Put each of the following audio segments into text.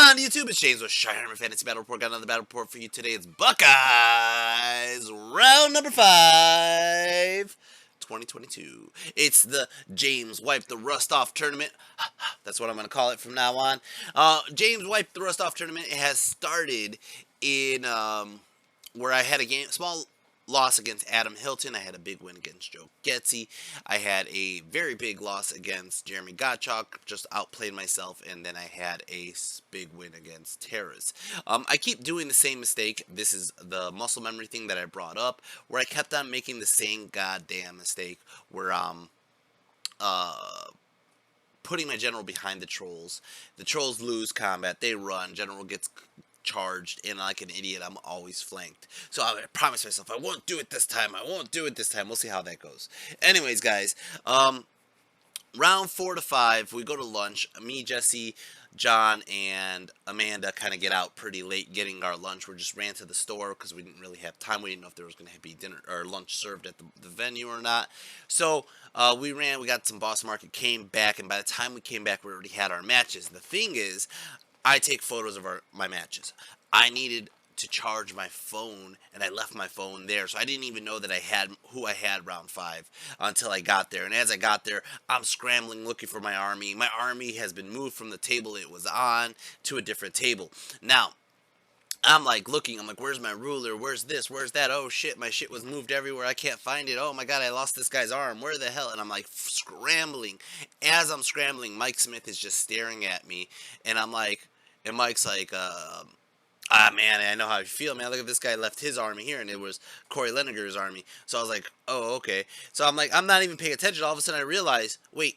on YouTube? It's James with ChiHammer Fantasy Battle Report. Got another battle report for you today. It's Buckeyes, round number 5, 2022. It's the James Wipe the Rust Off tournament. That's what I'm going to call it from now on. James Wipe the Rust Off tournament. It has started in where I had a small loss against Adam Hilton. I had a big win against Joe Getzy. I had a very big loss against Jeremy Gottschalk. Just outplayed myself, and then I had a big win against Terrace. I keep doing the same mistake. This is the muscle memory thing that I brought up, where I kept on making the same goddamn mistake, where putting my general behind the trolls. The trolls lose combat. They run. General gets charged, and like an idiot, I'm always flanked. So I promised myself I won't do it this time. I won't do it this time. We'll see how that goes. Anyways, guys, round 4 to 5, we go to lunch. Me, Jesse, John, and Amanda kind of get out pretty late getting our lunch. We just ran to the store because we didn't really have time. We didn't know if there was going to be dinner or lunch served at the venue or not. So we ran. We got some Boss Market, came back, and by the time we came back, we already had our matches. The thing is, I take photos of my matches. I needed to charge my phone, and I left my phone there, so I didn't even know that I had who I had round 5 until I got there. And as I got there, I'm scrambling looking for my army. My army has been moved from the table it was on to a different table. Now, I'm like looking, I'm like, where's my ruler? Where's this? Where's that? Oh shit, my shit was moved everywhere. I can't find it. Oh my god, I lost this guy's arm. Where the hell? And I'm like scrambling. As I'm scrambling, Mike Smith is just staring at me, and I'm like, and Mike's like, man, I know how you feel, man. Look at this guy left his army here, and it was Corey Leniger's army. So I was like, oh, okay. So I'm like, I'm not even paying attention. All of a sudden I realize, wait,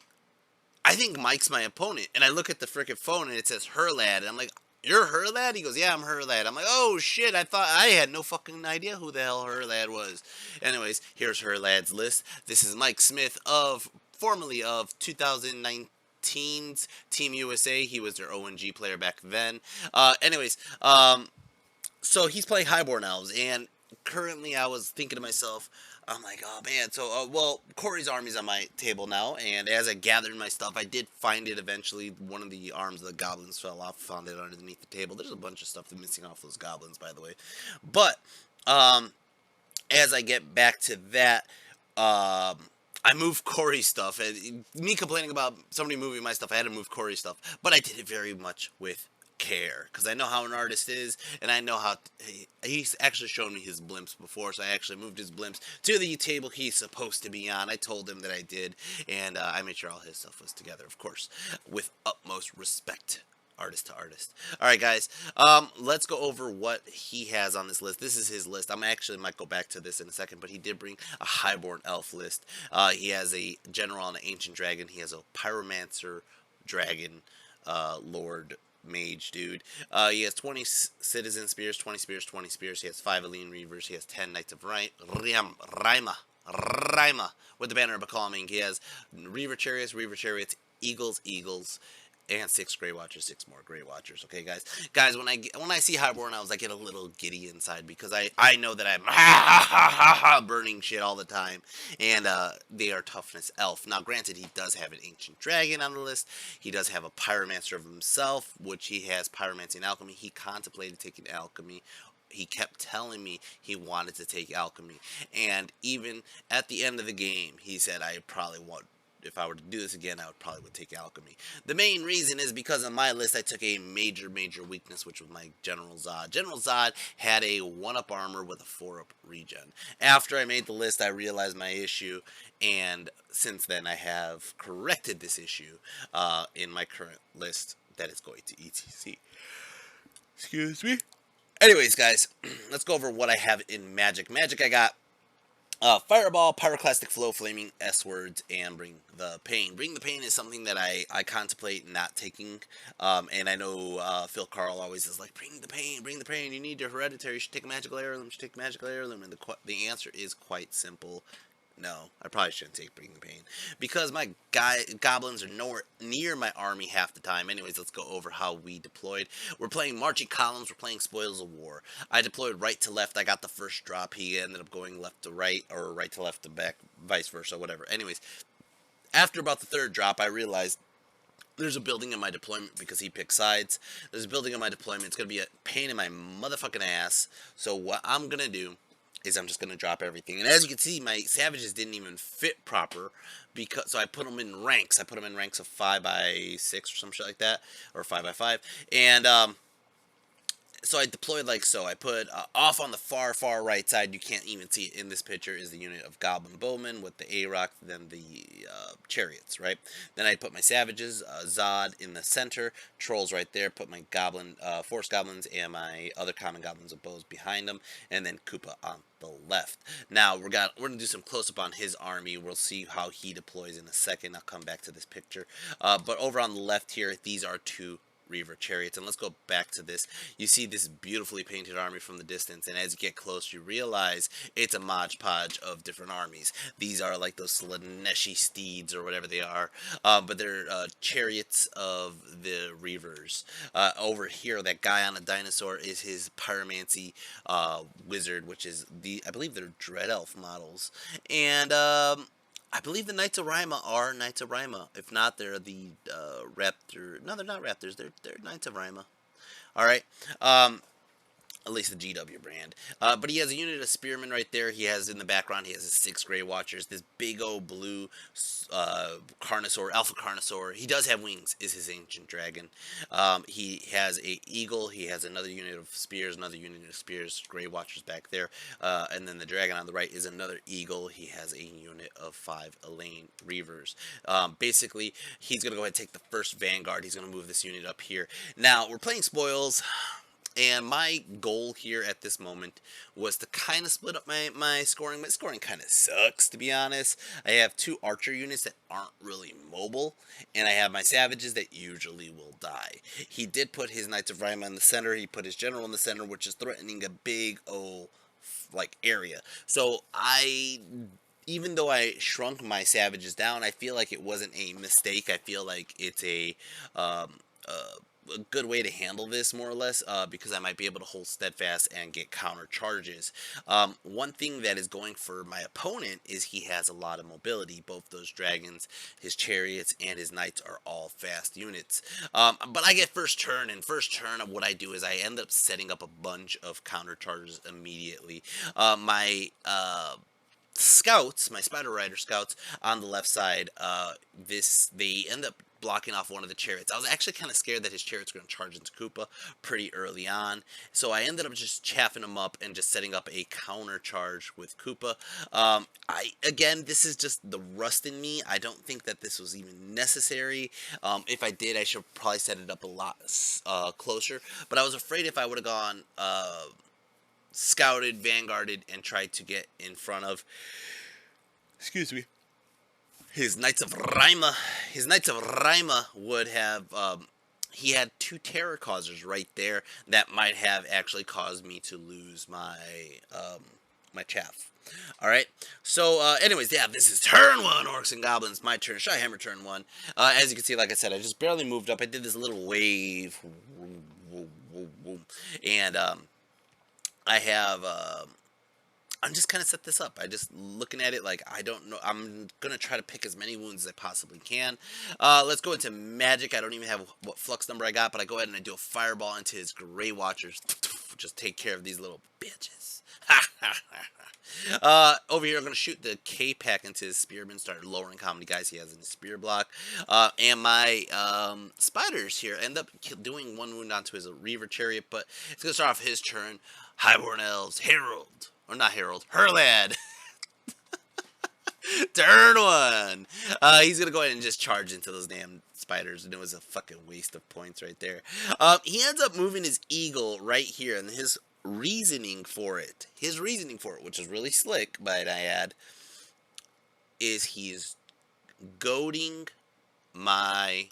I think Mike's my opponent. And I look at the frickin' phone, and it says Herlad. And I'm like, you're Herlad? He goes, yeah, I'm Herlad. I'm like, oh, shit, I had no fucking idea who the hell Herlad was. Anyways, here's Herlad's list. This is Mike Smith formerly of 2019. Team USA. He was their ONG player back then. So he's playing Highborn Elves, and currently I was thinking to myself, I'm like, oh man, so, well, Corey's army's on my table now, and as I gathered my stuff, I did find it eventually. One of the arms of the goblins fell off, found it underneath the table. There's a bunch of stuff that's missing off those goblins, by the way. But, as I get back to that, I moved Corey's stuff. And me complaining about somebody moving my stuff, I had to move Corey's stuff. But I did it very much with care, because I know how an artist is, and I know how he's actually shown me his blimps before, so I actually moved his blimps to the table he's supposed to be on. I told him that I did, and I made sure all his stuff was together, of course, with utmost respect. Artist to artist. Alright, guys, let's go over what he has on this list. This is his list. Might go back to this in a second, but he did bring a Highborn elf list. He has a general and an ancient dragon. He has a pyromancer dragon lord mage dude. He has 20 citizen spears, 20 spears, 20 spears. He has 5 Aline Reavers. He has 10 Knights of Rima with the banner of becalming. He has Reaver Chariots, Eagles, and 6 Grey Watchers, 6 more Grey Watchers. Okay, guys, when I see Highborn Elves, I get a little giddy inside, because I know that I'm burning shit all the time, and they are toughness elf. Now, granted, he does have an ancient dragon on the list. He does have a pyromancer of himself, which he has pyromancy and alchemy. He contemplated taking alchemy. He kept telling me he wanted to take alchemy, and even at the end of the game, he said, if I were to do this again, I would take alchemy. The main reason is because on my list, I took a major weakness, which was my General Zod. General Zod had a 1-up armor with a 4-up regen. After I made the list, I realized my issue, and since then, I have corrected this issue in my current list that is going to ETC. Excuse me. Anyways, guys, let's go over what I have in Magic. Magic, I got Fireball, Pyroclastic Flow, Flaming S-Words, and Bring the Pain. Bring the Pain is something that I contemplate not taking, and I know Phil Carl always is like, bring the pain, you need your hereditary, you should take a magical heirloom, and the answer is quite simple. No, I probably shouldn't take Bring the Pain, because my goblins are nowhere near my army half the time. Anyways, let's go over how we deployed. We're playing Marching Columns, we're playing Spoils of War. I deployed right to left, I got the first drop, he ended up going left to right, or right to left to back, vice versa, whatever. Anyways, after about the third drop, I realized There's a building in my deployment because he picks sides. There's a building in my deployment. It's going to be a pain in my motherfucking ass. So what I'm going to do is I'm just going to drop everything. And as you can see, my savages didn't even fit proper, because so I put them in ranks. I put them in ranks of 5x6 or some shit like that, or 5x5. And so I deployed like so. I put off on the far right side. You can't even see it in this picture. Is the unit of Goblin Bowmen with the A-Rock, then the chariots, right? Then I put my savages, Zod in the center, trolls right there. Put my goblin, forest goblins, and my other common goblins with bows behind them, and then Koopa on the left. Now we're gonna do some close up on his army. We'll see how he deploys in a second. I'll come back to this picture. But over on the left here, these are two Reaver chariots, and let's go back to this. You see this beautifully painted army from the distance, and as you get close, you realize it's a Mod Podge of different armies. These are like those Slaneshi steeds or whatever they are, but they're chariots of the Reavers. Over here, that guy on a dinosaur is his pyromancy wizard, which is I believe they're Dread Elf models, and I believe the Knights of Rima are Knights of Rima. If not, they're the Raptor. No, they're not Raptors. They're Knights of Rima. All right. At least the GW brand. But he has a unit of spearmen right there. He has in the background, he has his 6 Grey Watchers. This big old blue Carnosaur, Alpha Carnosaur. He does have wings, is his ancient dragon. He has a eagle. He has another unit of spears, Grey Watchers back there. And then the dragon on the right is another eagle. He has a unit of 5 Elaine Reavers. Basically, he's going to go ahead and take the first Vanguard. He's going to move this unit up here. Now, we're playing spoils. And my goal here at this moment was to kind of split up my scoring. My scoring kind of sucks, to be honest. I have 2 archer units that aren't really mobile, and I have my savages that usually will die. He did put his Knights of Rima in the center. He put his general in the center, which is threatening a big old like area. So even though I shrunk my savages down, I feel like it wasn't a mistake. I feel like it's a good way to handle this, more or less, because I might be able to hold steadfast and get counter charges. One thing that is going for my opponent is he has a lot of mobility. Both those dragons, his chariots, and his knights are all fast units. But I get first turn, and first turn, what I do is I end up setting up a bunch of counter charges immediately. My scouts, my Spider Rider scouts on the left side, they end up blocking off one of the chariots. I was actually kind of scared that his chariots were going to charge into Koopa pretty early on, so I ended up just chaffing him up and just setting up a counter charge with Koopa. Again, this is just the rust in me. I don't think that this was even necessary. If I did, I should probably set it up a lot closer, but I was afraid if I would have gone scouted, vanguarded, and tried to get in front of, excuse me, his Knights of Rima. His Knights of Rima would have, he had 2 terror causers right there that might have actually caused me to lose my, my chaff. Alright, so, anyways, yeah, this is turn 1, Orcs and Goblins, my turn, ChiHammer turn 1. As you can see, like I said, I just barely moved up. I did this little wave, and, I have, I'm just kind of set this up. I just looking at it like I don't know. I'm gonna try to pick as many wounds as I possibly can. Let's go into magic. I don't even have what flux number I got, but I go ahead and I do a fireball into his Grey Watchers. Just take care of these little bitches. Over here, I'm gonna shoot the K pack into his spearman. Start lowering how many guys he has in his spear block. And my spiders here end up doing 1 wound onto his Reaver chariot, but it's gonna start off his turn. Highborn Elves, Herald. Or not Herald, Herlad. Turn 1. He's going to go ahead and just charge into those damn spiders. And it was a fucking waste of points right there. He ends up moving his eagle right here. And his reasoning for it, which is really slick, might I add, is he's goading my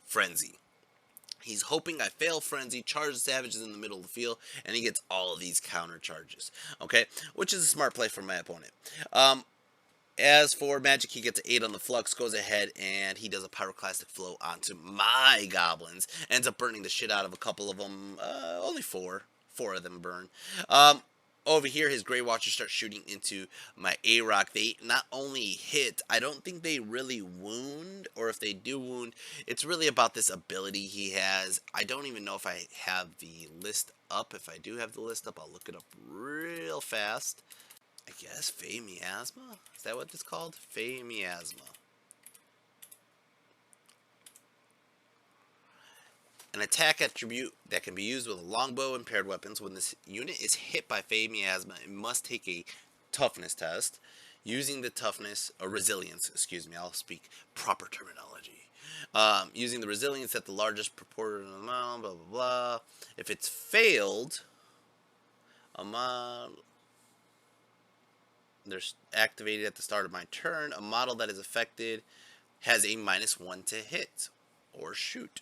frenzy. He's hoping I fail Frenzy, charge the savages in the middle of the field, and he gets all of these counter charges. Okay? Which is a smart play for my opponent. As for magic, he gets 8 on the flux, goes ahead, and he does a pyroclastic flow onto my goblins. Ends up burning the shit out of a couple of them. Only 4. 4 of them burn. over here, his Grey Watchers start shooting into my A-Rock. They not only hit, I don't think they really wound, or if they do wound, it's really about this ability he has. I don't even know if I have the list up. If I do have the list up, I'll look it up real fast. I guess Fey Miasma? Is that what it's called? Fey Miasma. An attack attribute that can be used with a longbow and paired weapons. When this unit is hit by Fey Miasma, it must take a toughness test. Using the toughness, or resilience, excuse me, I'll speak proper terminology. Using the resilience at the largest proportion amount, blah, blah, blah. If it's failed, they're activated at the start of my turn. A model that is affected has a -1 to hit or shoot.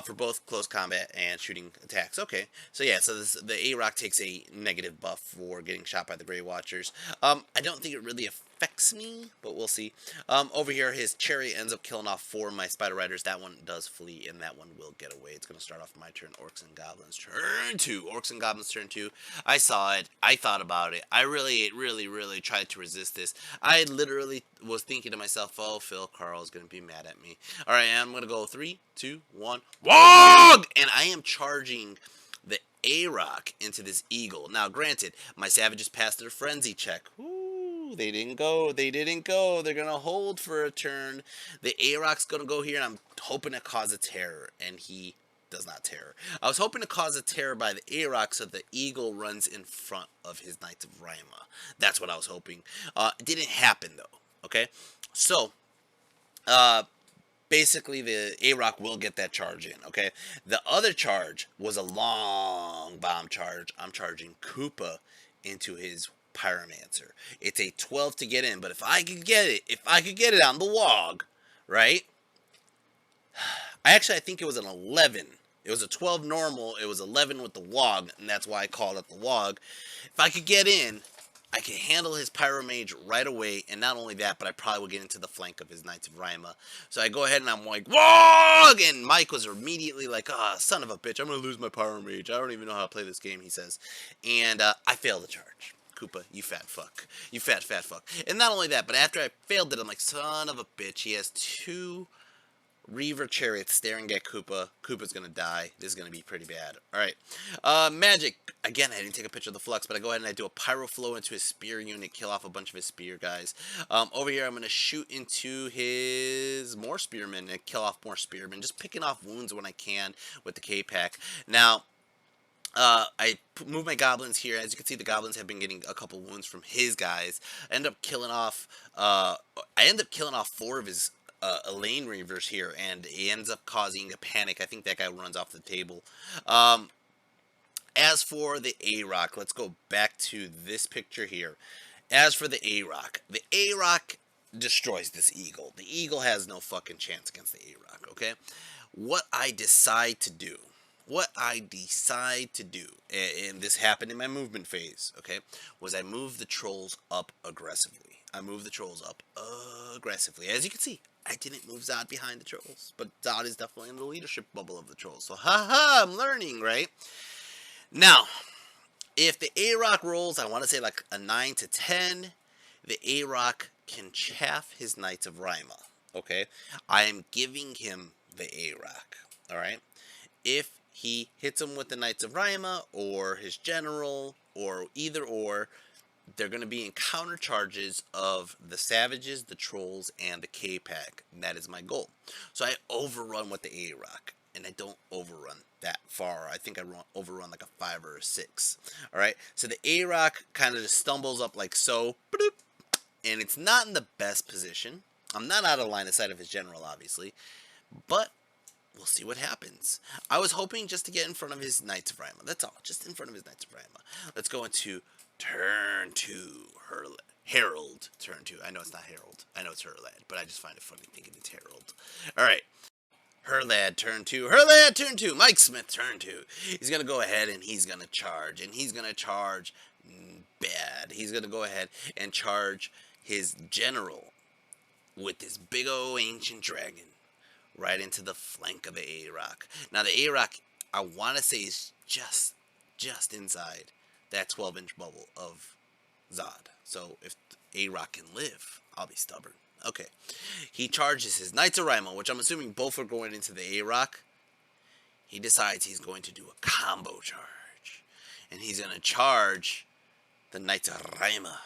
For both close combat and shooting attacks. Okay, so yeah, so the A-Rock takes a negative buff for getting shot by the Grey Watchers. I don't think it really affects me, but we'll see. Over here, his Chariot ends up killing off 4 of my Spider Riders. That one does flee, and that one will get away. It's going to start off my turn. Orcs and Goblins turn 2. Orcs and Goblins turn 2. I saw it. I thought about it. I really tried to resist this. I literally was thinking to myself, oh, Phil Carl is going to be mad at me. All right, I'm going to go 3, 2, 1. Wog! And I am charging the A-Rock into this eagle. Now, granted, my savages passed their frenzy check. Ooh, they didn't go. They didn't go. They're going to hold for a turn. The A-Rock's going to go here, and I'm hoping to cause a terror, and he does not terror. I was hoping to cause a terror by the A-Rock so the eagle runs in front of his Knights of Rima. That's what I was hoping. It didn't happen, though. Okay? So, basically the A-Rock will get that charge in, okay? The other charge was a long bomb charge. I'm charging Koopa into his Pyromancer. It's a 12 to get in, but if I could get it on the Wog, right? I think it was an 11. It was a 12 normal, it was 11 with the Wog, and that's why I called it the Wog. If I could get in, I can handle his Pyromage right away, and not only that, but I probably will get into the flank of his Knights of Rima. So I go ahead and I'm like, Wog! And Mike was immediately like, son of a bitch, I'm going to lose my Pyromage. I don't even know how to play this game, he says. And I failed the charge. Koopa, you fat fuck. You fat fuck. And not only that, but after I failed it, I'm like, son of a bitch, he has 2 Reaver Chariots staring at Koopa. Koopa's gonna die. This is gonna be pretty bad. Alright. Magic. Again, I didn't take a picture of the flux, but I go ahead and I do a Pyro Flow into his spear unit, kill off a bunch of his spear guys. Over here, I'm gonna shoot into his more spearmen and kill off more spearmen. Just picking off wounds when I can with the K-Pack. Now, I move my goblins here. As you can see, the goblins have been getting a couple wounds from his guys. I end up killing off 4 of his Elaine Reavers here, and it ends up causing a panic. I think that guy runs off the table. As for the A-Rock, let's go back to this picture here. As for the A-Rock destroys this eagle. The eagle has no fucking chance against the A-Rock, okay? What I decide to do, and this happened in my movement phase, okay, was I moved the trolls up aggressively. As you can see, I didn't move Zod behind the trolls, but Zod is definitely in the leadership bubble of the trolls. So, I'm learning, right? Now, if the A-Rock rolls, I want to say like a 9 to 10, the A-Rock can chaff his Knights of Rima, okay? I am giving him the A-Rock, alright? If he hits him with the Knights of Rima, or his general, or either or, they're going to be in counter charges of the savages, the trolls, and the K-Pack. That is my goal. So I overrun with the A-Rock, and I don't overrun that far. I think I overrun like a 5 or a 6. Alright, so the A-Rock kind of just stumbles up like so, and it's not in the best position. I'm not out of line of sight of his general, obviously, but we'll see what happens. I was hoping just to get in front of his Knights of Rima. That's all, just in front of his Knights of Rima. Let's go into turn 2, Herald, turn 2. I know it's not Herald. I know it's Herlad, but I just find it funny thinking it's Herald. Alright. Herlad, turn 2. Herlad, turn 2. Mike Smith, turn 2. He's going to go ahead and he's going to charge. And he's going to charge bad. He's going to go ahead and charge his general with this big old ancient dragon right into the flank of the A-Rock. Now, the A-Rock, I want to say, is just just inside that 12-inch bubble of Zod. So if A-Rock can live, I'll be stubborn. Okay. He charges his Knights of Rima, which I'm assuming both are going into the A-Rock. He decides he's going to do a combo charge. And he's going to charge the Knights of Rima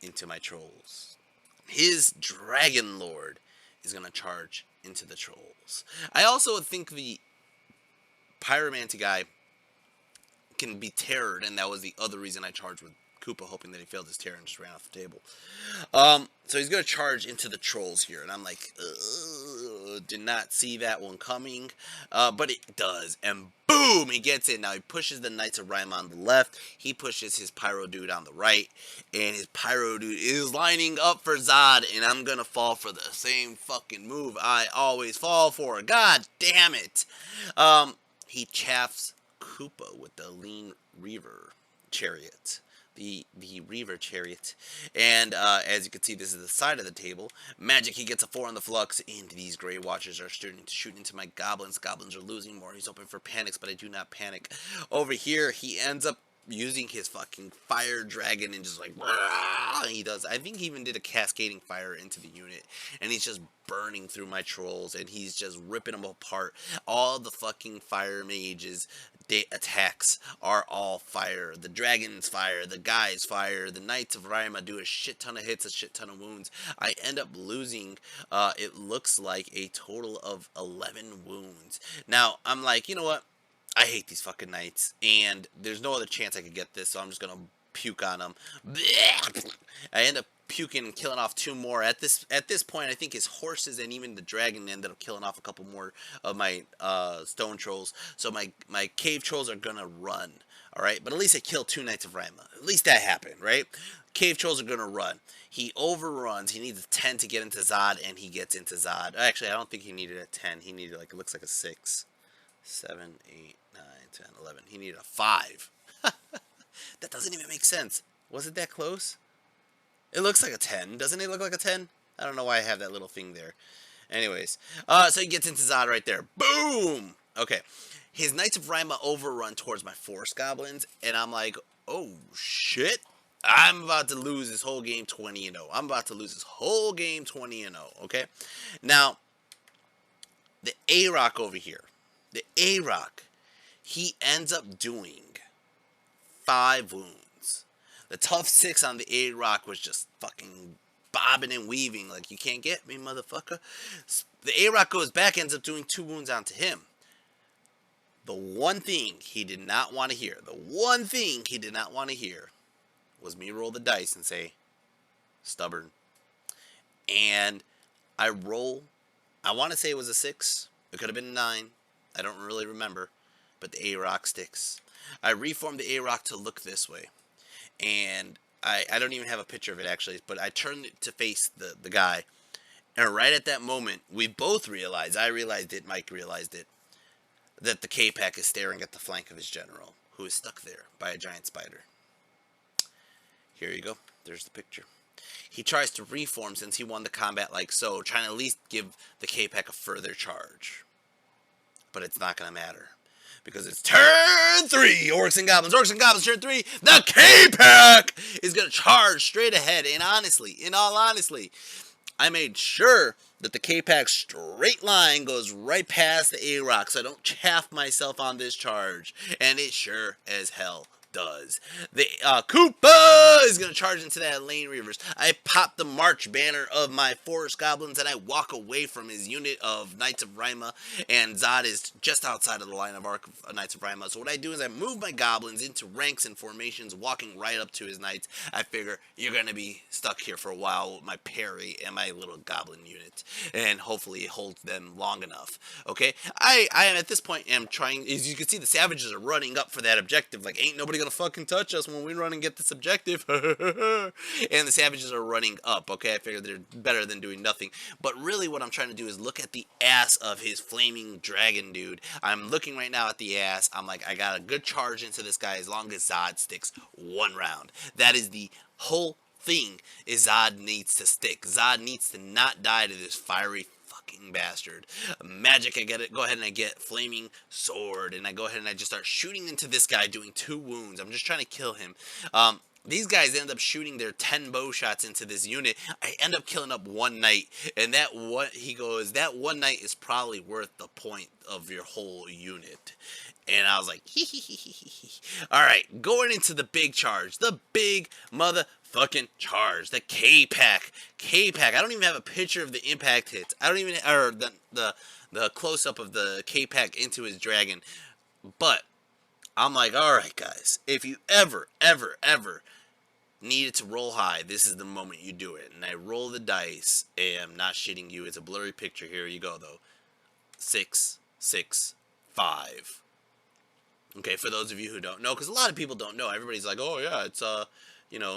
into my trolls. His Dragon Lord is going to charge into the trolls. I also think the Pyromancy guy can be terrored, and that was the other reason I charged with Koopa, hoping that he failed his terror and just ran off the table. So he's going to charge into the trolls here, and I'm like, did not see that one coming, but it does, and boom, he gets in. Now he pushes the Knights of Rima on the left, he pushes his Pyro dude on the right, and his Pyro dude is lining up for Zod, and I'm going to fall for the same fucking move I always fall for. God damn it. He chaffs Koopa with the Lean Reaver Chariot. The Reaver Chariot. And as you can see, this is the side of the table. Magic, he gets a 4 on the flux, and these Grey Watchers are starting to shoot into my Goblins. Goblins are losing more. He's hoping for panics, but I do not panic. Over here, he ends up using his fucking fire dragon and just like, he does. I think he even did a cascading fire into the unit, and he's just burning through my trolls, and he's just ripping them apart. All the fucking fire mages attacks are all fire. The dragon's fire, the guy's fire, the Knights of Rima do a shit ton of hits, a shit ton of wounds. I end up losing, it looks like a total of 11 wounds. Now, I'm like, you know what? I hate these fucking knights, and there's no other chance I could get this, so I'm just gonna puke on them. I end up puking and killing off 2 more. At this point, I think his horses and even the dragon ended up killing off a couple more of my stone trolls. So my cave trolls are gonna run. All right, but at least I killed 2 Knights of Rima. At least that happened, right? Cave trolls are gonna run. He overruns. He needs a 10 to get into Zod, and he gets into Zod. Actually, I don't think he needed a 10. He needed, like, it looks like a 6. 7, 8, 9, 10, 11. He needed a 5. That doesn't even make sense. Was it that close? It looks like a 10. Doesn't it look like a 10? I don't know why I have that little thing there. Anyways. So he gets into Zod right there. Boom! Okay. His Knights of Rima overrun towards my Forest Goblins. And I'm like, oh, shit. I'm about to lose this whole game 20-0. I'm about to lose this whole game 20-0. Okay? Now, the A-Rock over here. The A-Rock, he ends up doing 5 wounds. The tough 6 on the A-Rock was just fucking bobbing and weaving like, you can't get me, motherfucker. The A-Rock goes back, ends up doing 2 wounds onto him. The one thing he did not want to hear, was me roll the dice and say, stubborn. And I roll, I want to say it was a 6. It could have been a 9. I don't really remember, but the A-Rock sticks. I reformed the A-Rock to look this way, and I don't even have a picture of it actually, but I turned it to face the guy, and right at that moment, we both realized, I realized it, Mike realized it, that the K-Pack is staring at the flank of his general, who is stuck there by a giant spider. Here you go, there's the picture. He tries to reform since he won the combat like so, trying to at least give the K-Pack a further charge. But it's not going to matter. Because it's turn 3. Orcs and Goblins. Orcs and Goblins, turn 3. The K-Pack is going to charge straight ahead. And honestly, in all honesty, I made sure that the K-Pack straight line goes right past the A-Rock. So I don't chaff myself on this charge. And it sure as hell does. The Koopa is going to charge into that Lane Reavers. I pop the March banner of my Forest Goblins and I walk away from his unit of Knights of Rima, and Zod is just outside of the line of arc of Knights of Rima. So what I do is I move my Goblins into ranks and formations, walking right up to his Knights. I figure you're going to be stuck here for a while with my parry and my little Goblin unit, and hopefully it holds them long enough. Okay, I am at this point am trying, as you can see, the Savages are running up for that objective. Like, ain't nobody gonna fucking touch us when we run and get this objective. And the Savages are running up. Okay, I figured they're better than doing nothing. But really what I'm trying to do is look at the ass of his flaming dragon dude. I'm looking right now at the ass. I'm like, I got a good charge into this guy as long as Zod sticks 1 round. That is the whole thing, is Zod needs to stick. Zod needs to not die to this fiery fucking fucking bastard. Magic, I get it. Go ahead and I get Flaming Sword. And I go ahead and I just start shooting into this guy, doing 2 wounds. I'm just trying to kill him. These guys end up shooting their 10 bow shots into this unit. I end up killing up 1 knight. And that one knight is probably worth the point of your whole unit. And I was like, hee hee hee hee hee. Alright, going into the big charge. The big motherfucking charge. The K-Pack. K-Pack. I don't even have a picture of the impact hits. I don't even, or the close-up of the K-Pack into his dragon. But, I'm like, alright guys, if you ever needed to roll high, this is the moment you do it. And I roll the dice, and I'm not shitting you, it's a blurry picture. Here you go though. 6, 6, 5. Okay, for those of you who don't know, because a lot of people don't know. Everybody's like, oh yeah, it's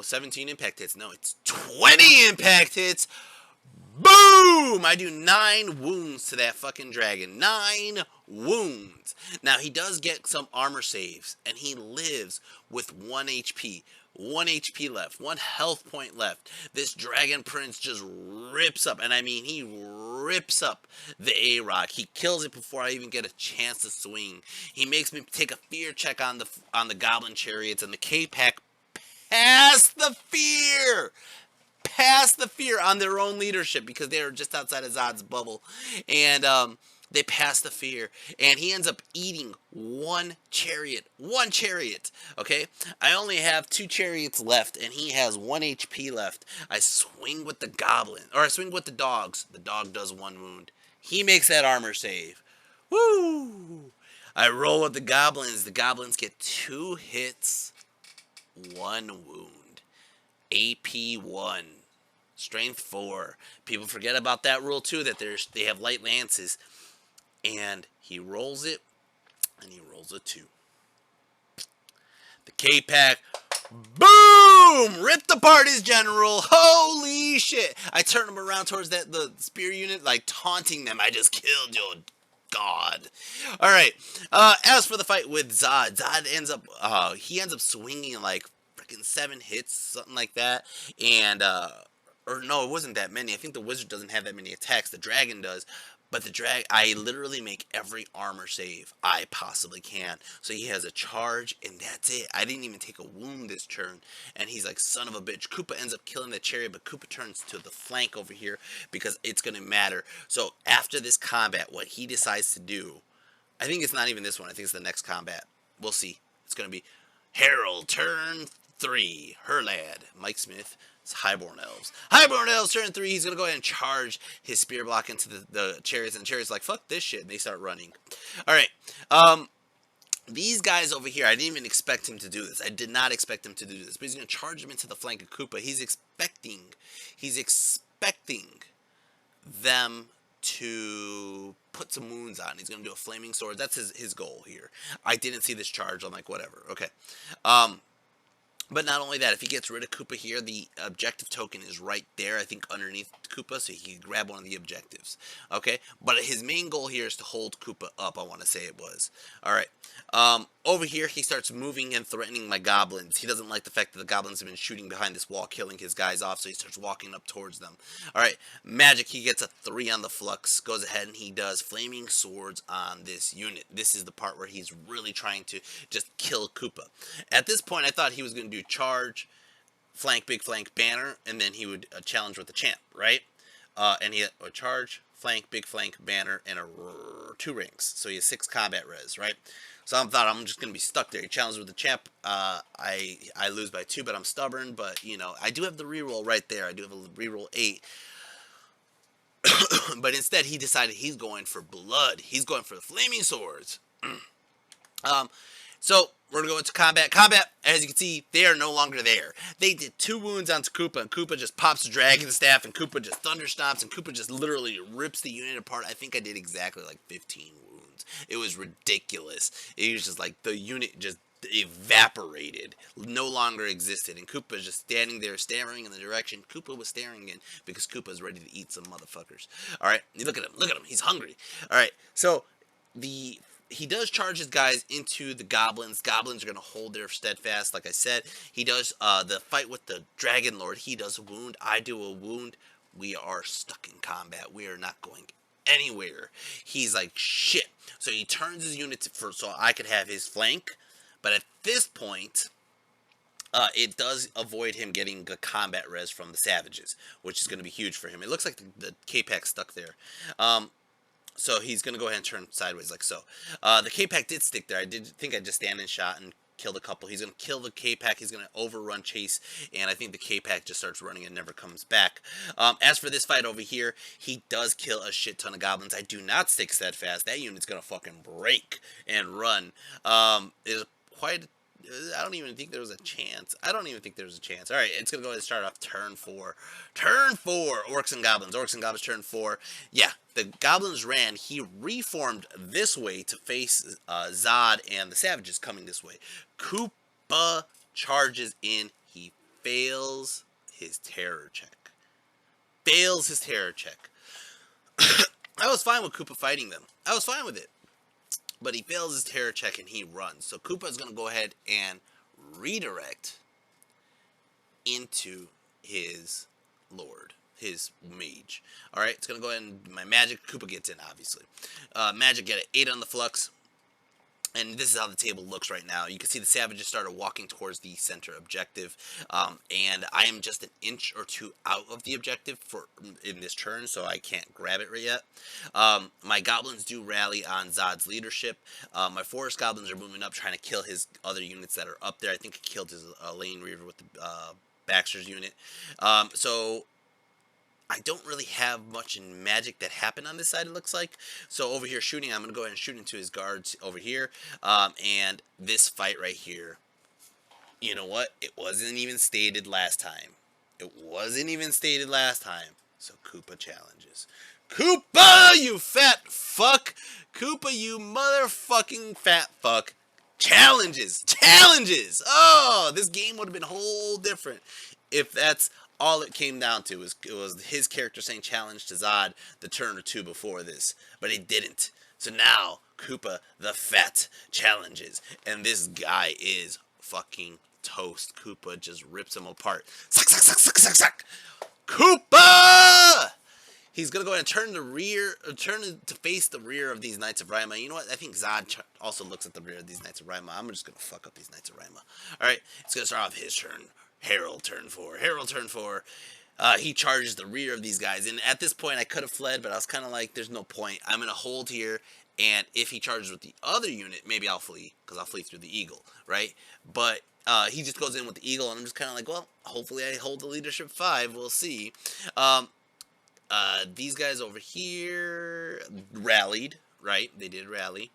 17 impact hits. No, it's 20 impact hits. Boom! I do 9 wounds to that fucking dragon. 9 wounds. Now, he does get some armor saves, and he lives with 1 HP. 1 HP left. 1 health point left. This dragon prince just rips up, and I mean, he rips up the A-Rock. He kills it before I even get a chance to swing. He makes me take a fear check on the goblin chariots, and the K-Pack pass the fear on their own leadership because they were just outside of Zod's bubble, and they pass the fear, and he ends up eating 1 chariot. 1 chariot. Okay, I only have 2 chariots left, and he has 1 HP left. I swing with the goblin, or I swing with the dogs. The dog does 1 wound. He makes that armor save. Woo! I roll with the goblins. The goblins get 2 hits, 1 wound. AP 1. Strength 4. People forget about that rule too, that they have light lances. And he rolls it, and he rolls a 2. The K-Pack, boom! Ripped apart his general. Holy shit! I turn him around towards the spear unit, like taunting them. I just killed your god. All right. As for the fight with Zod, ends up swinging like freaking 7 hits, something like that, and or no, it wasn't that many. I think the wizard doesn't have that many attacks. The dragon does. But I literally make every armor save I possibly can. So he has a charge, and that's it. I didn't even take a wound this turn. And he's like, son of a bitch. Koopa ends up killing the chariot, but Koopa turns to the flank over here because it's going to matter. So after this combat, what he decides to do, I think it's not even this one. I think it's the next combat. We'll see. It's going to be Herald, turn 3. Herlad, Mike Smith. It's Highborn Elves. Highborn Elves, turn 3. He's going to go ahead and charge his spear block into the chariots. And the chariots like, fuck this shit. And they start running. Alright. These guys over here, I didn't even expect him to do this. I did not expect him to do this. But he's going to charge him into the flank of Koopa. He's expecting them to put some wounds on. He's going to do a flaming sword. That's his goal here. I didn't see this charge. I'm like, whatever. Okay. But not only that, if he gets rid of Koopa here, the objective token is right there, I think, underneath Koopa, so he can grab one of the objectives. Okay? But his main goal here is to hold Koopa up, I want to say it was. Alright. Over here, he starts moving and threatening my goblins. He doesn't like the fact that the goblins have been shooting behind this wall, killing his guys off, so he starts walking up towards them. Alright. Magic, he gets a 3 on the flux, goes ahead and he does flaming swords on this unit. This is the part where he's really trying to just kill Koopa. At this point, I thought he was going to do charge, flank, big flank, banner, and then he would challenge with the champ, right? And he had a charge, flank, big flank, banner, and 2 rings. So he has 6 combat res, right? So I thought I'm just going to be stuck there. He challenged with the champ. I lose by 2, but I'm stubborn. But, you know, I do have the reroll right there. I do have a reroll 8. But instead, he decided he's going for blood. He's going for the flaming swords. So we're going to go into combat. Combat, as you can see, they are no longer there. They did 2 wounds onto Koopa, and Koopa just pops the dragon staff, and Koopa just thunder stomps, and Koopa just literally rips the unit apart. I think I did exactly like 15 wounds. It was ridiculous. It was just like the unit just evaporated, no longer existed, and Koopa is just standing there staring in the direction Koopa was staring in, because Koopa's ready to eat some motherfuckers. Alright, look at him, he's hungry. Alright, so he does charge his guys into the goblins. Goblins are going to hold their steadfast, like I said. He does the fight with the Dragon Lord. He does a wound. I do a wound. We are stuck in combat. We are not going anywhere. He's like, shit. So he turns his unit so I could have his flank. But at this point, it does avoid him getting a combat res from the savages, which is going to be huge for him. It looks like the K-Pack stuck there. So he's going to go ahead and turn sideways like so. The K-Pack did stick there. I did think I just stand and shot and killed a couple. He's going to kill the K-Pack. He's going to overrun Chase, and I think the K-Pack just starts running and never comes back. As for this fight over here, he does kill a shit ton of goblins. I do not stick steadfast. That unit's going to fucking break and run. Is quite... I don't even think there was a chance. I don't even think there was a chance. All right, it's going to go ahead and start off turn 4. Turn 4, Orcs and Goblins. Orcs and Goblins turn 4. Yeah, the Goblins ran. He reformed this way to face Zod and the Savages coming this way. Koopa charges in. He fails his terror check. Fails his terror check. I was fine with Koopa fighting them. I was fine with it. But he fails his terror check and he runs. So Koopa is going to go ahead and redirect into his lord, his mage. Alright, it's going to go ahead and my magic. Koopa gets in, obviously. Magic get an 8 on the flux. And this is how the table looks right now. You can see the savages started walking towards the center objective. And I am just an inch or two out of the objective in this turn, so I can't grab it right yet. My goblins do rally on Zod's leadership. My forest goblins are moving up, trying to kill his other units that are up there. I think he killed his Lane Reaver with the Baxter's unit. So I don't really have much in magic that happened on this side, it looks like. So over here shooting, I'm going to go ahead and shoot into his guards over here. And this fight right here, you know what? It wasn't even stated last time. It wasn't even stated last time. So Koopa challenges. Koopa, you fat fuck! Koopa, you motherfucking fat fuck! Challenges! Challenges! Oh, this game would have been whole different if that's all it came down to. It was his character saying challenge to Zod the turn or two before this, but he didn't. So now Koopa the Fat challenges, and this guy is fucking toast. Koopa just rips him apart. Suck, suck, suck, suck, suck, suck. Koopa! He's gonna go ahead and turn to face the rear of these Knights of Rima. You know what? I think Zod also looks at the rear of these Knights of Rima. I'm just gonna fuck up these Knights of Rima. All right, it's gonna start off his turn. Herald turn 4. Herald turn 4. He charges the rear of these guys. And at this point, I could have fled, but I was kind of like, there's no point. I'm going to hold here, and if he charges with the other unit, maybe I'll flee, because I'll flee through the eagle, right? But he just goes in with the eagle, and I'm just kind of like, well, hopefully I hold the leadership 5. We'll see. These guys over here rallied. Right, they did rally.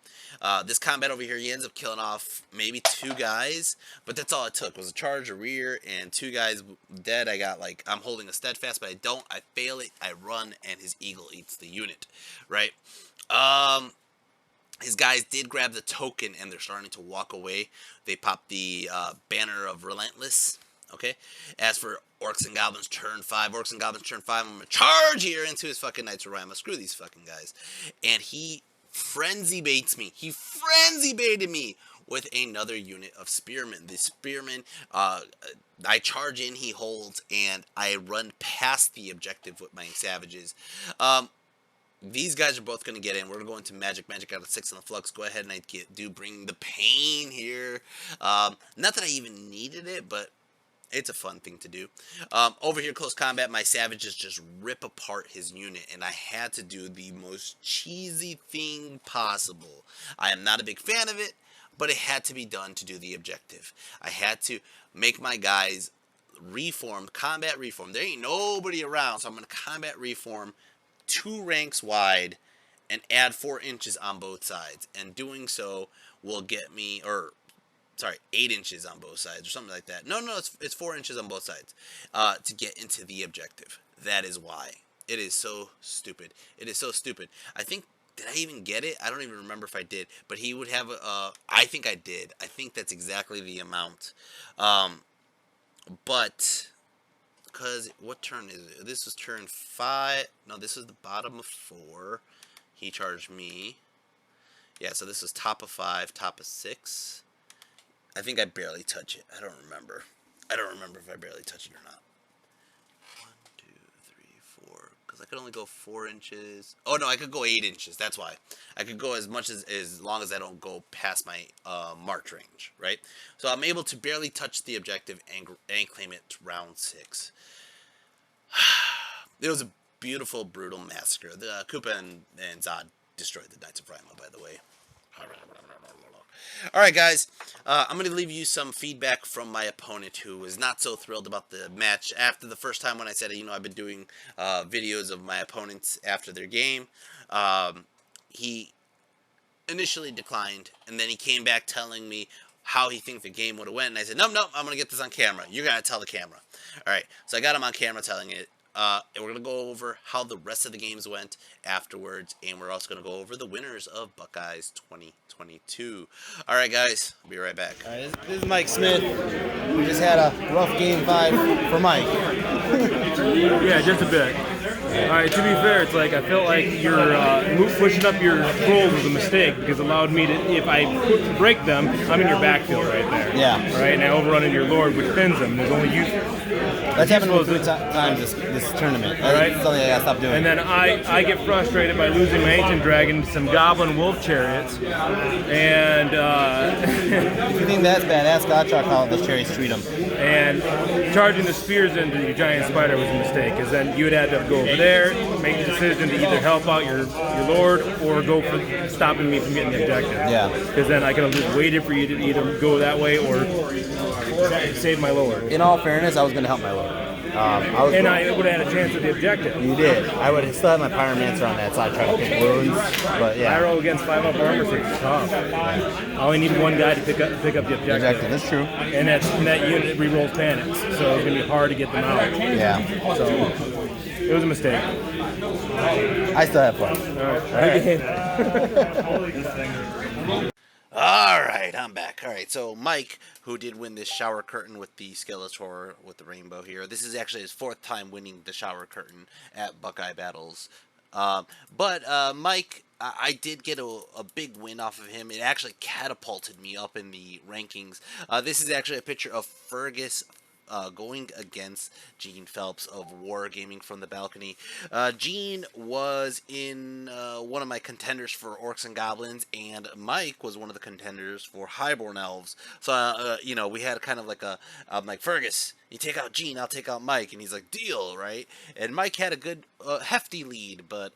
This combat over here, he ends up killing off maybe 2 guys, but that's all it took was a charge, a rear, and 2 guys dead. I got like, I'm holding a steadfast, but I don't. I fail it. I run, and his eagle eats the unit. Right. His guys did grab the token, and they're starting to walk away. They popped the banner of Relentless. Okay. As for Orcs and Goblins turn 5, Orcs and Goblins turn 5, I'm gonna charge here into his fucking Knights of Rima. Screw these fucking guys, and he frenzy baits me. He frenzy baited me with another unit of spearmen. The spearmen, I charge in, he holds, and I run past the objective with my savages. These guys are both going to get in. We're going to go into magic. Magic out of 6 on the flux. Go ahead and I bring the pain here. Not that I even needed it, but it's a fun thing to do. Over here, close combat, my savages just rip apart his unit, and I had to do the most cheesy thing possible. I am not a big fan of it, but it had to be done to do the objective. I had to make my guys reform, combat reform. There ain't nobody around, so I'm going to combat reform 2 ranks wide and add 4 inches on both sides. And doing so will get me, 8 inches on both sides or something like that. No, it's 4 inches on both sides to get into the objective. That is why. It is so stupid. It is so stupid. I think, did I even get it? I don't even remember if I did. But he would have I think I did. I think that's exactly the amount. But, because, what turn is it? This was turn 5. No, this is the bottom of 4. He charged me. Yeah, so this was top of 5, top of 6. I think I barely touch it. I don't remember. I don't remember if I barely touch it or not. 1, 2, 3, 4. Because I could only go 4 inches. Oh no, I could go 8 inches. That's why. I could go as much as long as I don't go past my march range, right? So I'm able to barely touch the objective and claim it round 6. It was a beautiful, brutal massacre. The Koopa and Zod destroyed the Knights of Rhyma, by the way. Alright, guys. I'm going to leave you some feedback from my opponent who was not so thrilled about the match. After the first time when I said, I've been doing videos of my opponents after their game, he initially declined, and then he came back telling me how he thinks the game would have went, and I said, no, I'm going to get this on camera. You're going to tell the camera. Alright, so I got him on camera telling it. And we're going to go over how the rest of the games went afterwards, and we're also going to go over the winners of Buckeyes 2022. Alright, guys, I'll be right back. Alright, this is Mike Smith. We just had a rough game 5 for Mike. Yeah, just a bit. Alright, to be fair, it's like I felt like your pushing up your trolls was a mistake because it allowed me to, if I break them, I'm in your backfield right there. Yeah. Right, and I overrun in your lord, which pins them. There's only use. That's happened 3 times this tournament. Right. That's something I gotta stop doing. And then I get frustrated by losing my ancient dragon to some goblin wolf chariots. And if you think that's bad, ask Gottschalk how those chariots treat them. And charging the spears into your giant spider was a mistake, because then you would have to go over there, make the decision to either help out your lord or go for stopping me from getting the objective. Yeah. Because then I could have just waited for you to either go that way or save my lord. In all fairness, I was going to help my lord. I would have had a chance at the objective. You did. I would have still had my Pyromancer on that side trying to pick wounds, but yeah. I roll against 5 up armor, so it's tough. I only need one guy to pick up the objective. That's true. And that unit re-rolls panics, so it's going to be hard to get them out. Yeah. So it was a mistake. I still have fun. All right. Alright, I'm back. Alright, so Mike, who did win this shower curtain with the Skeletor with the rainbow here, this is actually his 4th time winning the shower curtain at Buckeye Battles. But Mike, I did get a big win off of him. It actually catapulted me up in the rankings. This is actually a picture of Fergus going against Gene Phelps of Wargaming from the balcony. Gene was in one of my contenders for Orcs and Goblins, and Mike was one of the contenders for Highborn Elves. So, we had kind of like I'm like, Fergus, you take out Gene, I'll take out Mike. And he's like, deal, right? And Mike had a good, hefty lead, but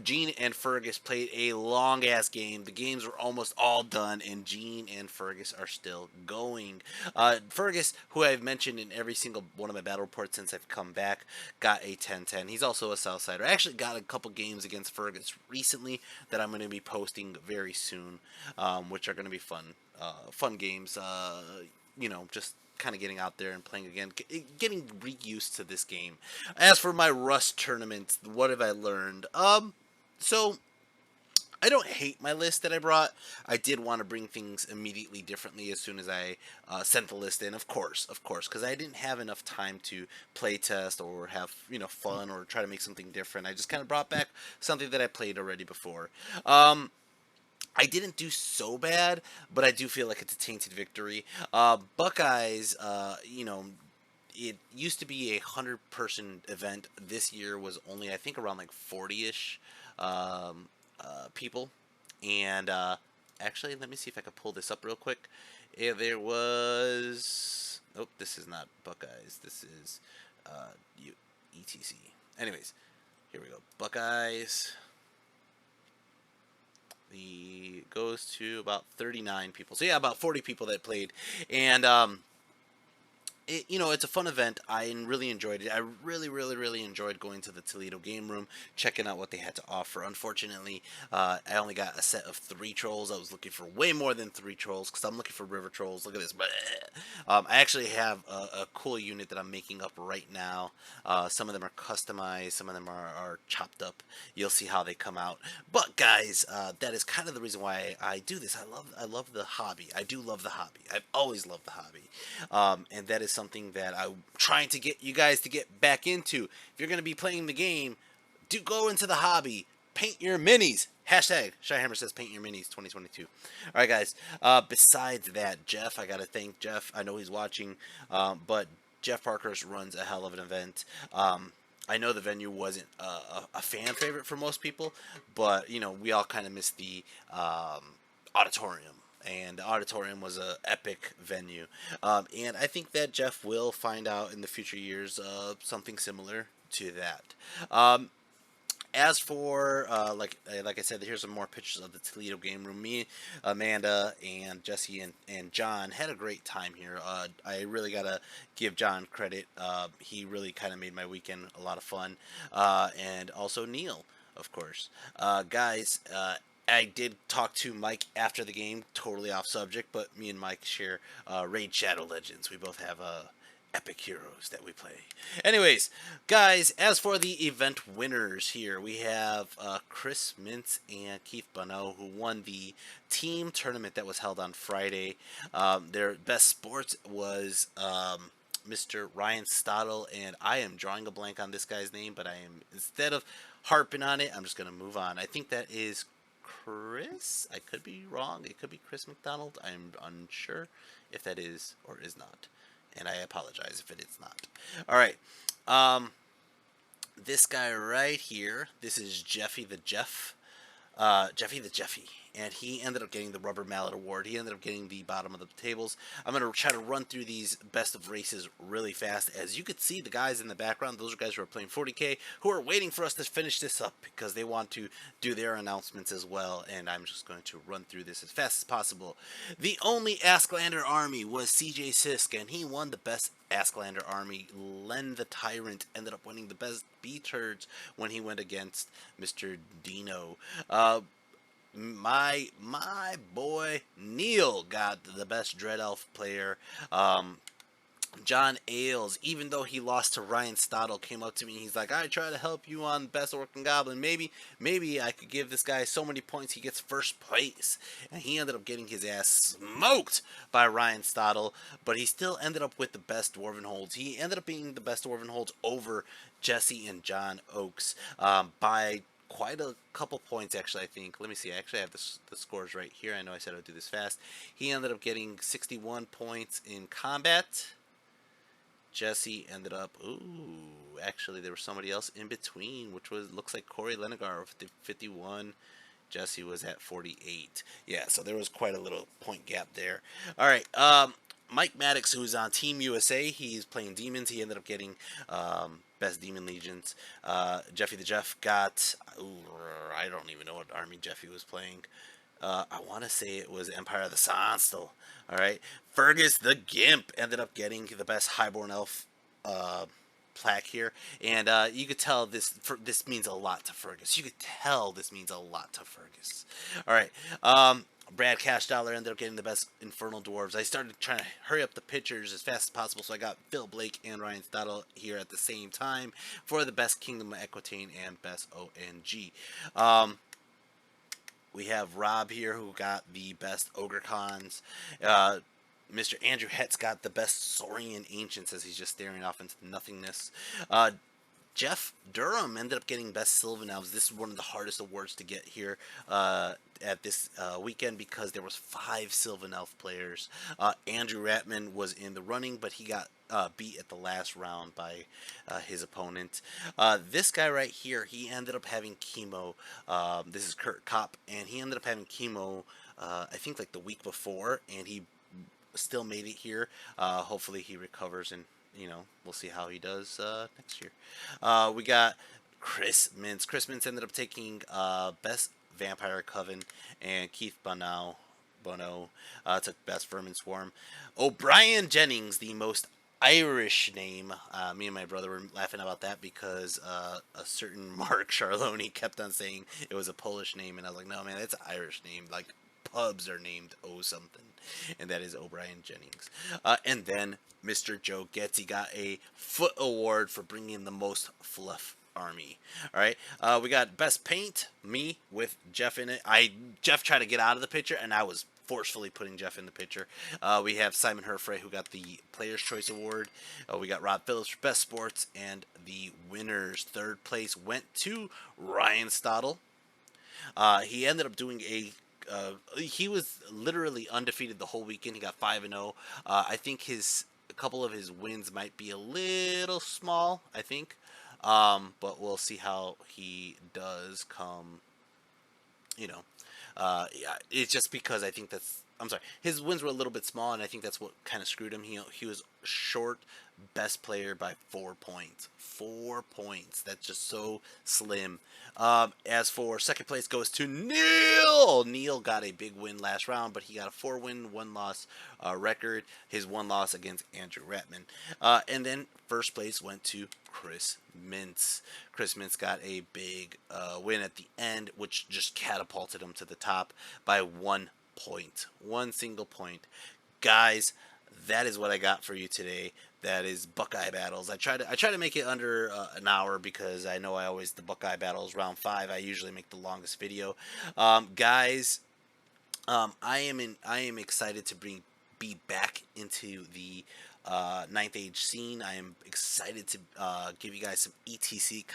Gene and Fergus played a long-ass game. The games were almost all done, and Gene and Fergus are still going. Fergus, who I've mentioned in every single one of my battle reports since I've come back, got a 10-10. He's also a Southsider. I actually got a couple games against Fergus recently that I'm going to be posting very soon, which are going to be fun games. Just kind of getting out there and playing again, getting re-used to this game. As for my Rust tournament, what have I learned? So I don't hate my list that I brought. I did want to bring things immediately differently as soon as I sent the list in, of course, because I didn't have enough time to play test or have fun or try to make something different. I just kind of brought back something that I played already before. I didn't do so bad, but I do feel like it's a tainted victory. Buckeyes, it used to be a 100-person event. This year was only, I think, around like 40-ish people. And actually, let me see if I can pull this up real quick. Yeah, there was... Oh, this is not Buckeyes. This is ETC. Anyways, here we go. Buckeyes... The goes to about 39 people. So yeah, about 40 people that played, and it's a fun event. I really enjoyed it. I really enjoyed going to the Toledo game room, checking out what they had to offer. Unfortunately, I only got a set of 3 trolls. I was looking for way more than 3 trolls because I'm looking for river trolls. Look at this. I actually have a cool unit that I'm making up right now. Some of them are customized. Some of them are chopped up. You'll see how they come out. But guys, that is kind of the reason why I do this. I love the hobby. I do love the hobby. I've always loved the hobby, and that is something that I'm trying to get you guys to get back into. If you're going to be playing the game, do go into the hobby. Paint your minis. Hashtag ChiHammer says paint your minis 2022. Alright guys, besides that, Jeff, I got to thank Jeff. I know he's watching, but Jeff Parkhurst runs a hell of an event. I know the venue wasn't a fan favorite for most people, but we all kind of missed the auditorium. And the auditorium was a epic venue, and I think that Jeff will find out in the future years something similar to that. Um, as for like I said, here's some more pictures of the Toledo game room. Me, Amanda, and Jesse and John had a great time here. I really gotta give John credit. He really kind of made my weekend a lot of fun. And also Neil, of course. Guys, I did talk to Mike after the game, totally off subject, but me and Mike share Raid Shadow Legends. We both have epic heroes that we play. Anyways, guys, as for the event winners here, we have Chris Mintz and Keith Bonneau, who won the team tournament that was held on Friday. Their best sports was Mr. Ryan Stottle, and I am drawing a blank on this guy's name, but instead of harping on it, I'm just going to move on. I think that is Chris. I could be wrong. It could be Chris McDonald. I'm unsure if that is or is not. And I apologize if it is not. All right. This guy right here, this is Jeffy the Jeff. Jeffy. And he ended up getting the Rubber Mallet Award. He ended up getting the bottom of the tables. I'm going to try to run through these best of races really fast. As you could see, the guys in the background, those are guys who are playing 40K, who are waiting for us to finish this up because they want to do their announcements as well. And I'm just going to run through this as fast as possible. The only Asklander army was CJ Sisk, and he won the best Asklander army. Len the Tyrant ended up winning the best B-turds when he went against Mr. Dino. My boy Neil got the best Dread Elf player. John Ailes, even though he lost to Ryan Stottle, came up to me and he's like, I try to help you on Best Orc and Goblin. Maybe I could give this guy so many points he gets first place. And he ended up getting his ass smoked by Ryan Stottle, but he still ended up with the best Dwarven Holds. He ended up being the best Dwarven Holds over Jesse and John Oakes by quite a couple points, actually, I think. Let me see. I actually have the scores right here. I know I said I would do this fast. He ended up getting 61 points in combat. Jesse ended up, actually there was somebody else in between, which looks like Corey Lenegar with 51. Jesse was at 48. Yeah, so there was quite a little point gap there. All right, Mike Maddox, who's on Team USA, he's playing Demons. He ended up getting Best Demon Legions. Jeffy the Jeff got, I don't even know what army Jeffy was playing. I want to say it was Empire of the Sun still. All right. Fergus the Gimp ended up getting the best Highborn Elf plaque here. And you could tell this means a lot to Fergus. You could tell this means a lot to Fergus. All right. Brad Cash Dollar ended up getting the best Infernal Dwarves. I started trying to hurry up the pictures as fast as possible, so I got Phil Blake and Ryan Stottle here at the same time for the best Kingdom of Equitane and best ONG. We have Rob here who got the best Ogre Cons. Mr. Andrew Hetz got the best Saurian Ancients as he's just staring off into nothingness. Jeff Durham ended up getting Best Sylvan Elves. This is one of the hardest awards to get here at this weekend because there was 5 Sylvan Elf players. Andrew Ratman was in the running, but he got beat at the last round by his opponent. This guy right here, he ended up having chemo. This is Kurt Kopp, and he ended up having chemo, I think like the week before, and he still made it here. Hopefully he recovers, and we'll see how he does next year. We got Chris Mintz. Chris Mintz ended up taking Best Vampire Coven, and Keith Bonneau took Best Vermin Swarm. O'Brien Jennings, the most Irish name. Me and my brother were laughing about that because a certain Mark Charloni kept on saying it was a Polish name, and I was like, no, man, that's an Irish name. Like, pubs are named something, and that is O'Brien Jennings. And then Mr. Joe Getty got a Foot Award for bringing the most fluff army. All right, we got Best Paint, me with Jeff in it. Jeff tried to get out of the picture, and I was forcefully putting Jeff in the picture. We have Simon Herfrey, who got the Player's Choice Award. We got Rob Phillips for Best Sports, and the winners, third place, went to Ryan Stottle. He ended up doing he was literally undefeated the whole weekend. He got 5-0. I think a couple of his wins might be a little small, I think. But we'll see how he does come, you know. Yeah, it's just because I think that's. I'm sorry, his wins were a little bit small, and I think that's what kind of screwed him. He was short best player by 4 points. 4 points. That's just so slim. As for second place goes to Neil. Neil got a big win last round, but he got a 4-win, 1-loss record. His 1 loss against Andrew Ratman. And then first place went to Chris Mintz. Chris Mintz got a big win at the end, which just catapulted him to the top by 1 point. One single point. Guys, that is what I got for you today. That is Buckeye battles. I try to make it under an hour because I know the Buckeye battles round 5. I usually make the longest video. Guys, I am excited to be back into the ninth age scene. I am excited to give you guys some ETC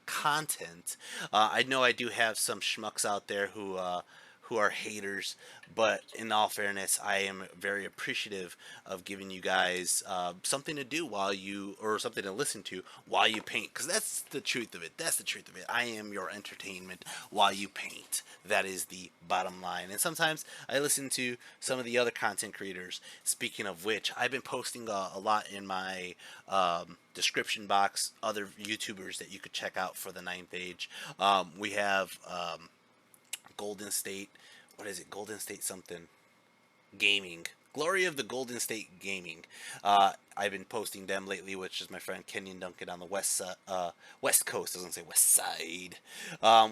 content. I know I do have some schmucks out there who are haters, but in all fairness, I am very appreciative of giving you guys something to do or something to listen to while you paint, because that's the truth of it. That's the truth of it. I am your entertainment while you paint. That is the bottom line. And sometimes I listen to some of the other content creators. Speaking of which, I've been posting a lot in my description box, other YouTubers that you could check out for the ninth age. We have Golden State, what is it? Golden State something gaming. Glory of the Golden State Gaming. I've been posting them lately, which is my friend Kenyon Duncan on the west coast. I was gonna say west side.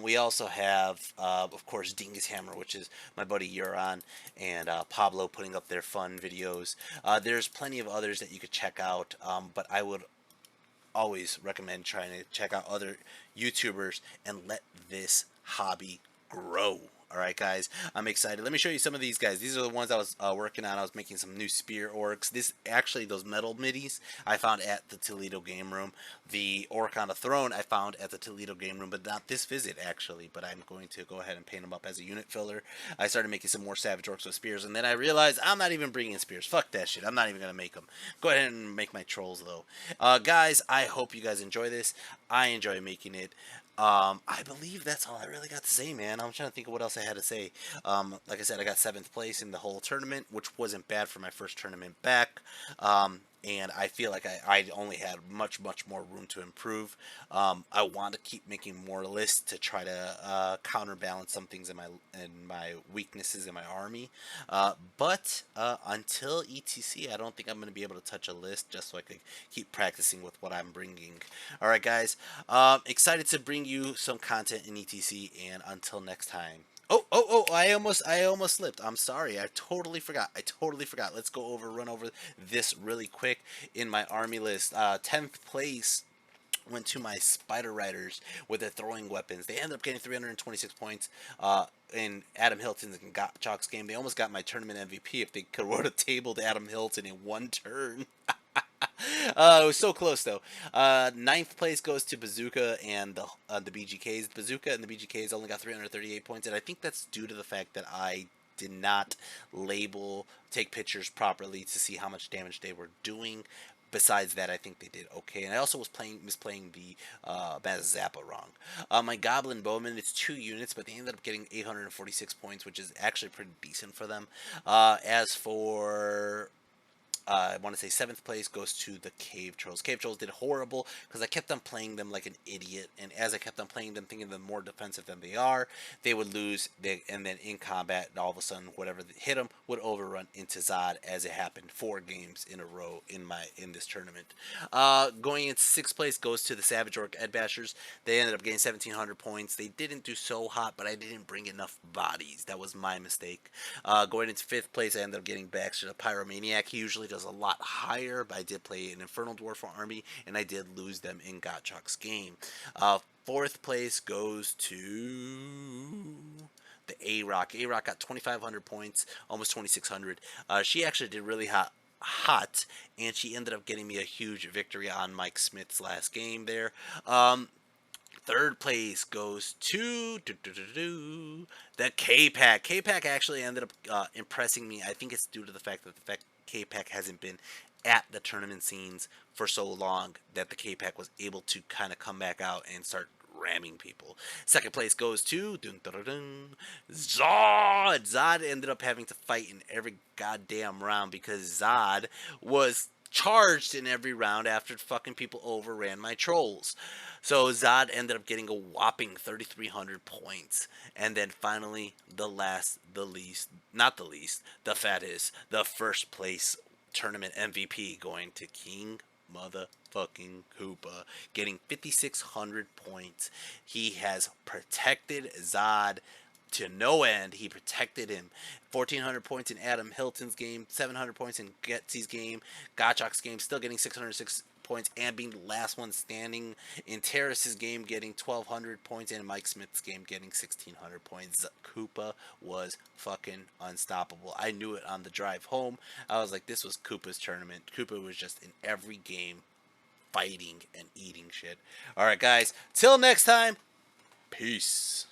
We also have, of course, ChiHammer, which is my buddy Euron, and Pablo putting up their fun videos. There's plenty of others that you could check out, but I would always recommend trying to check out other YouTubers and let this hobby grow. All right, guys, I'm excited. Let me show you some of these guys. These are the ones I was working on. I was making some new spear orcs. Those metal middies I found at the Toledo Game Room. The orc on a throne I found at the Toledo Game Room, but not this visit actually. But I'm going to go ahead and paint them up as a unit filler. I started making some more savage orcs with spears, and then I realized I'm not even bringing spears. Fuck that shit. I'm not even gonna make them. Go ahead and make my trolls though. Guys, I hope you guys enjoy this. I enjoy making it. I believe that's all I really got to say, man. I'm trying to think of what else I had to say. Like I said, I got 7th place in the whole tournament, which wasn't bad for my first tournament back. And I feel like I only had much more room to improve. I want to keep making more lists to try to counterbalance some things in my weaknesses in my army. But until ETC, I don't think I'm going to be able to touch a list just so I can keep practicing with what I'm bringing. All right, guys. Excited to bring you some content in ETC, and until next time. Oh, I almost slipped. I'm sorry. I totally forgot. Let's run over this really quick in my army list. 10th place went to my Spider Riders with their throwing weapons. They ended up getting 326 points in Adam Hilton's and Chalk's game. They almost got my tournament MVP if they could roll a table to Adam Hilton in one turn. It was so close though. 9th place goes to Bazooka and the BGKs. Bazooka and the BGKs only got 338 points, and I think that's due to the fact that I did not take pictures properly to see how much damage they were doing. Besides that, I think they did okay, and I also was misplaying the Zappa wrong. My Goblin Bowman, it's 2 units, but they ended up getting 846 points, which is actually pretty decent for them. As for I want to say 7th place goes to the Cave Trolls. Cave Trolls did horrible because I kept on playing them like an idiot, and as I kept on playing them, thinking them more defensive than they are, they would lose, and then in combat, all of a sudden, whatever hit them would overrun into Zod, as it happened 4 games in a row in this tournament. Going into 6th place goes to the Savage Orc Ed Bashers. They ended up getting 1,700 points. They didn't do so hot, but I didn't bring enough bodies. That was my mistake. Going into 5th place, I ended up getting Baxter the Pyromaniac. He usually does a lot higher, but I did play an Infernal Dwarf army, and I did lose them in Gottschalk's game. 4th place goes to the A-Rock. A-Rock got 2,500 points, almost 2,600. She actually did really hot, and she ended up getting me a huge victory on Mike Smith's last game there. 3rd place goes to the K-Pack. K-Pack actually ended up impressing me. I think it's due to the fact that K-Pack hasn't been at the tournament scenes for so long that the K-Pack was able to kind of come back out and start ramming people. Second place goes to Zod. Zod ended up having to fight in every goddamn round because Zod was charged in every round after fucking people overran my trolls. So Zod ended up getting a whopping 3,300 points. And then finally, the fattest, the first place tournament MVP going to King motherfucking Koopa, getting 5,600 points. He has protected Zod to no end. He protected him. 1,400 points in Adam Hilton's game, 700 points in Getsy's game, Gotchok's game, still getting 606 points and being the last one standing. In Terrace's game, getting 1,200 points, and Mike Smith's game getting 1,600 points. Koopa was fucking unstoppable. I knew it on the drive home. I was like, this was Koopa's tournament. Koopa was just in every game fighting and eating shit. Alright, guys. Till next time. Peace.